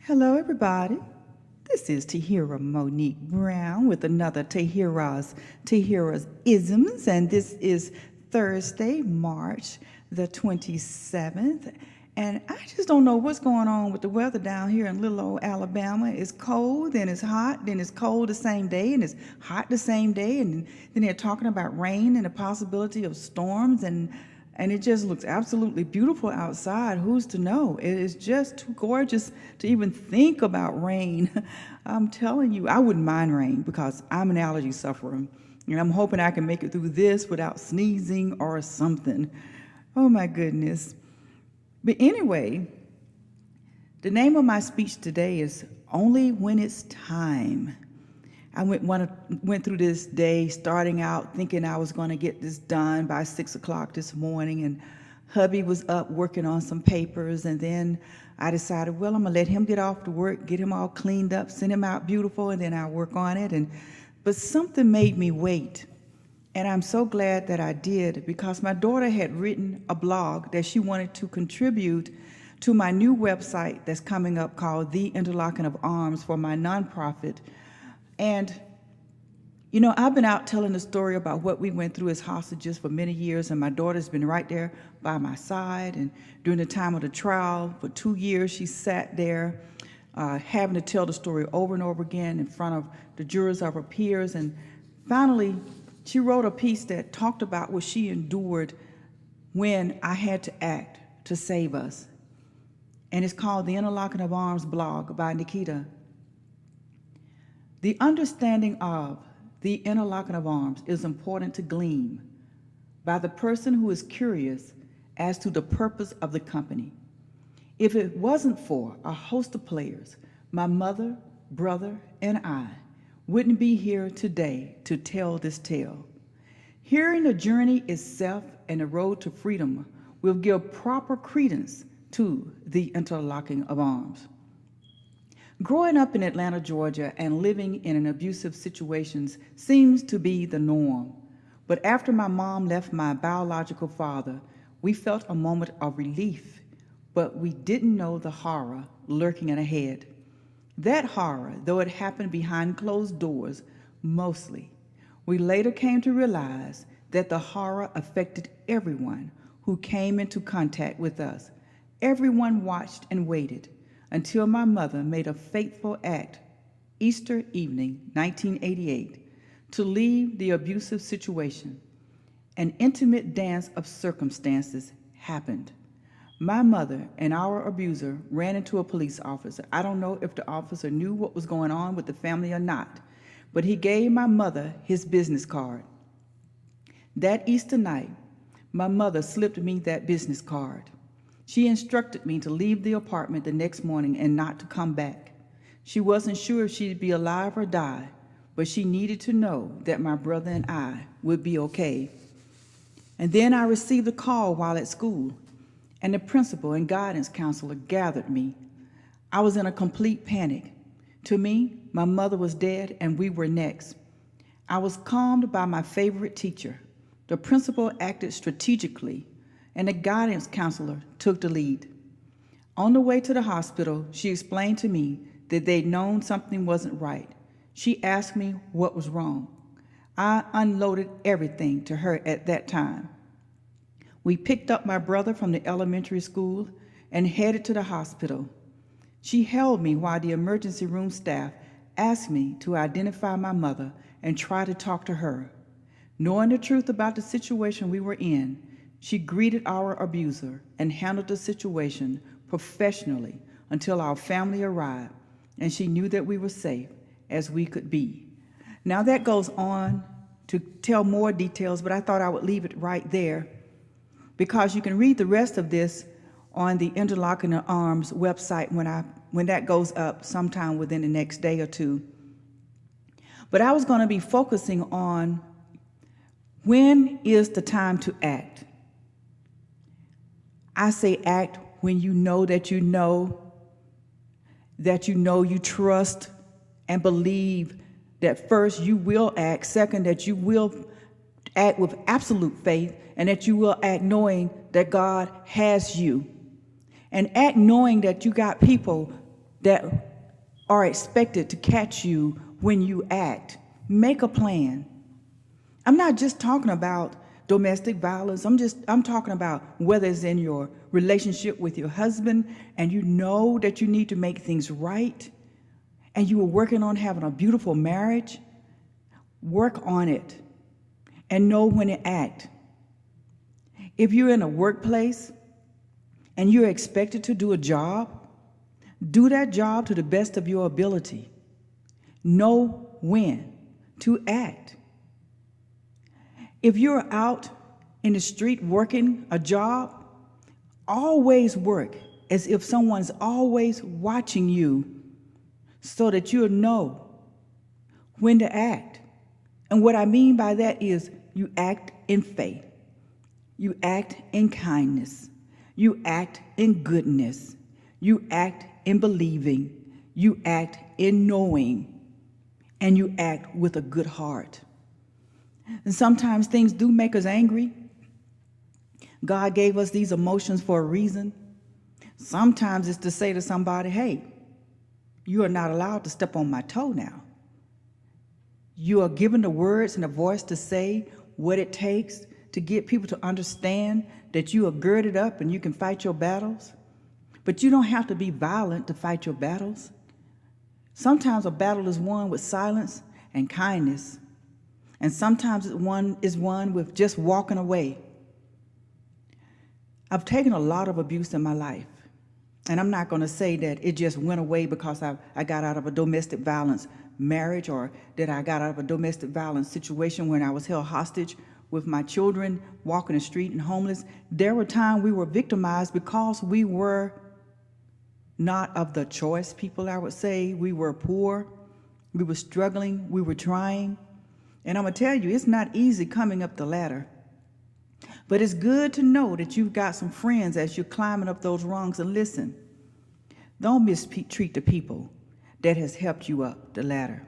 Hello, everybody. This is Tahiera Monique Brown with another Tahieraisms, and this is Thursday, March the 27th. And I just don't know what's going on with the weather down here in little old Alabama. It's cold, then it's hot, then it's cold the same day, and it's hot the same day, and then they're talking about rain and the possibility of storms, and it just looks absolutely beautiful outside. Who's to know? It is just too gorgeous to even think about rain. I'm telling you, I wouldn't mind rain because I'm an allergy sufferer. And I'm hoping I can make it through this without sneezing or something. Oh my goodness. But anyway, the name of my speech today is Only When It's Time. I went through this day starting out thinking I was going to get this done by 6 o'clock this morning, and hubby was up working on some papers, and then I decided, well, I'm going to let him get off to work, get him all cleaned up, send him out beautiful, and then I'll work on it. But something made me wait, and I'm so glad that I did, because my daughter had written a blog that she wanted to contribute to my new website that's coming up called The Interlocking of Arms for my nonprofit. And, you know, I've been out telling the story about what we went through as hostages for many years, and my daughter's been right there by my side. And during the time of the trial, for 2 years, she sat there having to tell the story over and over again in front of the jurors of her peers. And finally, she wrote a piece that talked about what she endured when I had to act to save us. And it's called The Interlocking of Arms blog by Nikita. The understanding of the interlocking of arms is important to glean by the person who is curious as to the purpose of the company. If it wasn't for a host of players, my mother, brother, and I wouldn't be here today to tell this tale. Hearing the journey itself and the road to freedom will give proper credence to the interlocking of arms. Growing up in Atlanta, Georgia, and living in an abusive situations seems to be the norm. But after my mom left my biological father, we felt a moment of relief, but we didn't know the horror lurking ahead. That horror, though it happened behind closed doors, mostly, we later came to realize that the horror affected everyone who came into contact with us. Everyone watched and waited until my mother made a fateful act, Easter evening, 1988, to leave the abusive situation. An intimate dance of circumstances happened. My mother and our abuser ran into a police officer. I don't know if the officer knew what was going on with the family or not, but he gave my mother his business card. That Easter night, my mother slipped me that business card. She instructed me to leave the apartment the next morning and not to come back. She wasn't sure if she'd be alive or die, but she needed to know that my brother and I would be okay. And then I received a call while at school, and the principal and guidance counselor gathered me. I was in a complete panic. To me, my mother was dead and we were next. I was calmed by my favorite teacher. The principal acted strategically, and the guidance counselor took the lead. On the way to the hospital, she explained to me that they'd known something wasn't right. She asked me what was wrong. I unloaded everything to her at that time. We picked up my brother from the elementary school and headed to the hospital. She held me while the emergency room staff asked me to identify my mother and try to talk to her. Knowing the truth about the situation we were in, she greeted our abuser and handled the situation professionally until our family arrived, and she knew that we were safe as we could be. Now that goes on to tell more details, but I thought I would leave it right there because you can read the rest of this on the Interlocking of Arms website when that goes up sometime within the next day or two. But I was going to be focusing on when is the time to act. I say act when you know you trust and believe that first you will act, second that you will act with absolute faith, and that you will act knowing that God has you. And act knowing that you got people that are expected to catch you when you act. Make a plan. I'm not just talking about domestic violence. I'm talking about whether it's in your relationship with your husband and you know that you need to make things right and you are working on having a beautiful marriage. Work on it and know when to act. If you're in a workplace and you're expected to do a job, do that job to the best of your ability. Know when to act. If you're out in the street working a job, always work as if someone's always watching you so that you'll know when to act. And what I mean by that is you act in faith. You act in kindness. You act in goodness. You act in believing. You act in knowing. And you act with a good heart. And sometimes things do make us angry. God gave us these emotions for a reason. Sometimes it's to say to somebody, hey, you are not allowed to step on my toe now. You are given the words and the voice to say what it takes to get people to understand that you are girded up and you can fight your battles. But you don't have to be violent to fight your battles. Sometimes a battle is won with silence and kindness. And sometimes one is won with just walking away. I've taken a lot of abuse in my life. And I'm not going to say that it just went away because I got out of a domestic violence marriage or that I got out of a domestic violence situation when I was held hostage with my children walking the street and homeless. There were times we were victimized because we were not of the choice people, I would say. We were poor. We were struggling. We were trying. And I'm going to tell you, it's not easy coming up the ladder. But it's good to know that you've got some friends as you're climbing up those rungs. And listen, don't mistreat the people that has helped you up the ladder,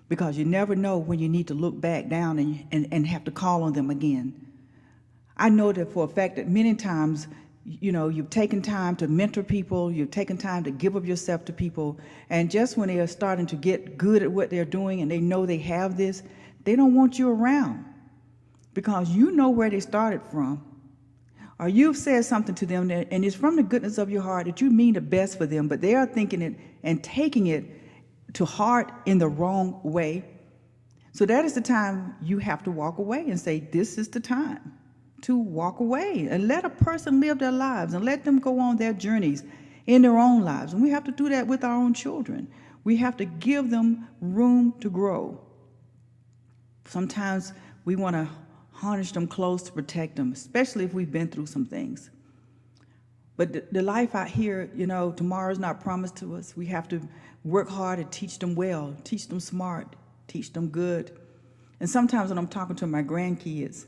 because you never know when you need to look back down and have to call on them again. I know that for a fact that many times, you've taken time to mentor people, you've taken time to give of yourself to people, and just when they are starting to get good at what they're doing and they know they have this, they don't want you around because you know where they started from. Or you've said something to them and it's from the goodness of your heart that you mean the best for them, but they are thinking it and taking it to heart in the wrong way. So that is the time you have to walk away and say, this is the time to walk away and let a person live their lives and let them go on their journeys in their own lives. And we have to do that with our own children. We have to give them room to grow. Sometimes we want to harness them close to protect them, especially if we've been through some things. But the life out here, tomorrow's not promised to us. We have to work hard and teach them well, teach them smart, teach them good. And sometimes when I'm talking to my grandkids,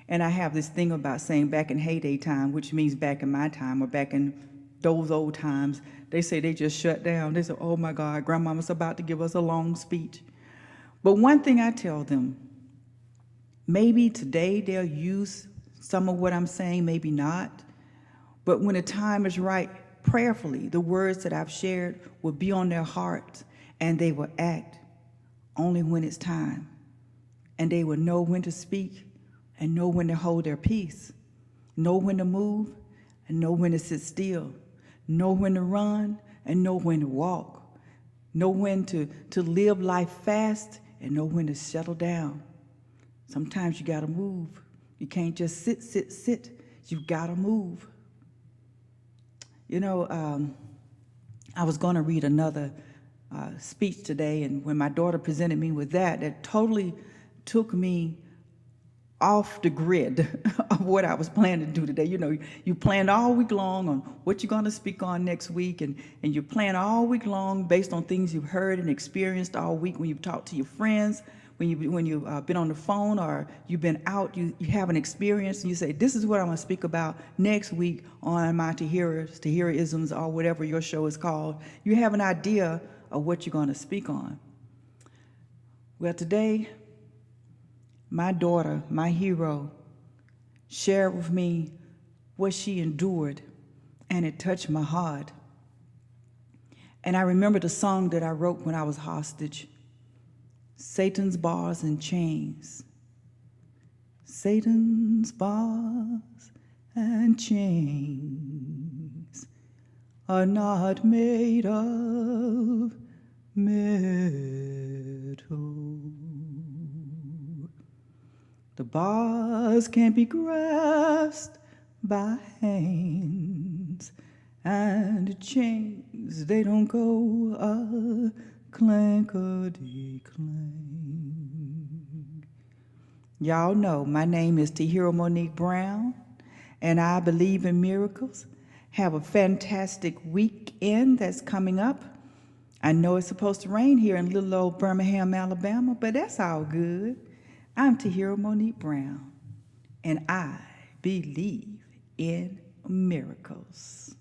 and I have this thing about saying back in heyday time, which means back in my time or back in those old times, they say they just shut down. They say, oh my God, grandmama's about to give us a long speech. But one thing I tell them, maybe today they'll use some of what I'm saying, maybe not. But when the time is right, prayerfully, the words that I've shared will be on their hearts and they will act only when it's time. And they will know when to speak and know when to hold their peace, know when to move and know when to sit still, know when to run and know when to walk, know when to live life fast and know when to settle down. Sometimes you got to move. You can't just sit. You've got to move. I was going to read another speech today, and when my daughter presented me with that totally took me off the grid of what I was planning to do today. You planned all week long on what you're going to speak on next week, and you plan all week long based on things you've heard and experienced all week when you've talked to your friends, when you've been on the phone or you've been out, you have an experience and you say, this is what I'm going to speak about next week on my Tahieraisms or whatever your show is called. You have an idea of what you're going to speak on. Well, today, my daughter, my hero, shared with me what she endured, and it touched my heart. And I remember the song that I wrote when I was hostage. Satan's bars and chains. Satan's bars and chains are not made of metal. The bars can't be grasped by hands, and the chains, they don't go clankety-clank. Y'all know my name is Tahiera Monique Brown, and I believe in miracles. Have a fantastic weekend that's coming up. I know it's supposed to rain here in little old Birmingham, Alabama, but that's all good. I'm Tahiera Monique Brown, and I believe in miracles.